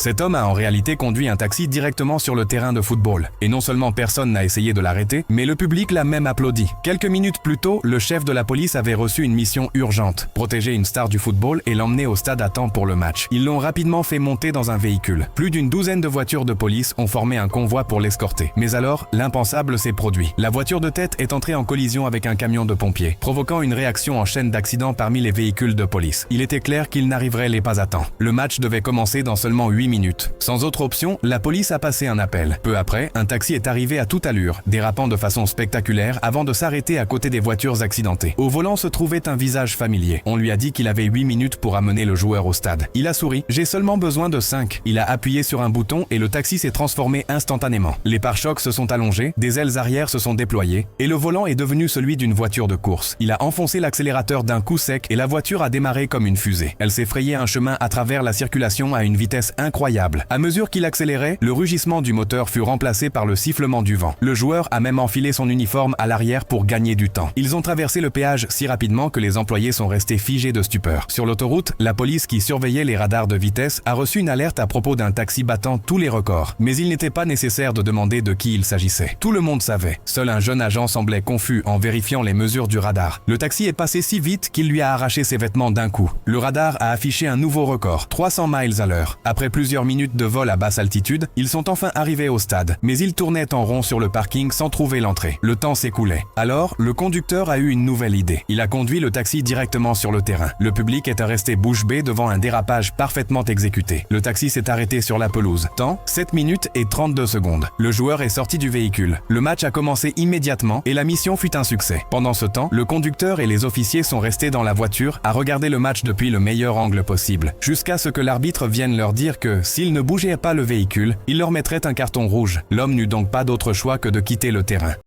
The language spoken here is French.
Cet homme a en réalité conduit un taxi directement sur le terrain de football. Et non seulement personne n'a essayé de l'arrêter, mais le public l'a même applaudi. Quelques minutes plus tôt, le chef de la police avait reçu une mission urgente, protéger une star du football et l'emmener au stade à temps pour le match. Ils l'ont rapidement fait monter dans un véhicule. Plus d'une douzaine de voitures de police ont formé un convoi pour l'escorter. Mais alors, l'impensable s'est produit. La voiture de tête est entrée en collision avec un camion de pompiers, provoquant une réaction en chaîne d'accidents parmi les véhicules de police. Il était clair qu'ils n'arriveraient pas à temps. Le match devait commencer dans seulement 8 minutes. Sans autre option, la police a passé un appel. Peu après, un taxi est arrivé à toute allure, dérapant de façon spectaculaire avant de s'arrêter à côté des voitures accidentées. Au volant se trouvait un visage familier. On lui a dit qu'il avait 8 minutes pour amener le joueur au stade. Il a souri. « J'ai seulement besoin de 5. » Il a appuyé sur un bouton et le taxi s'est transformé instantanément. Les pare-chocs se sont allongés, des ailes arrière se sont déployées et le volant est devenu celui d'une voiture de course. Il a enfoncé l'accélérateur d'un coup sec et la voiture a démarré comme une fusée. Elle s'est frayée un chemin à travers la circulation à une vitesse incroyable. À mesure qu'il accélérait, le rugissement du moteur fut remplacé par le sifflement du vent. Le joueur a même enfilé son uniforme à l'arrière pour gagner du temps. Ils ont traversé le péage si rapidement que les employés sont restés figés de stupeur. Sur l'autoroute, la police qui surveillait les radars de vitesse a reçu une alerte à propos d'un taxi battant tous les records. Mais il n'était pas nécessaire de demander de qui il s'agissait. Tout le monde savait. Seul un jeune agent semblait confus en vérifiant les mesures du radar. Le taxi est passé si vite qu'il lui a arraché ses vêtements d'un coup. Le radar a affiché un nouveau record, 300 miles à l'heure. Après plusieurs minutes de vol à basse altitude, ils sont enfin arrivés au stade. Mais ils tournaient en rond sur le parking sans trouver l'entrée. Le temps s'écoulait. Alors, le conducteur a eu une nouvelle idée. Il a conduit le taxi directement sur le terrain. Le public était resté bouche bée devant un dérapage parfaitement exécuté. Le taxi s'est arrêté sur la pelouse. Temps, 7 minutes et 32 secondes. Le joueur est sorti du véhicule. Le match a commencé immédiatement et la mission fut un succès. Pendant ce temps, le conducteur et les officiers sont restés dans la voiture à regarder le match depuis le meilleur angle possible, jusqu'à ce que l'arbitre vienne leur dire que, s'ils ne bougeaient pas le véhicule, il leur mettrait un carton rouge. L'homme n'eut donc pas d'autre choix que de quitter le terrain.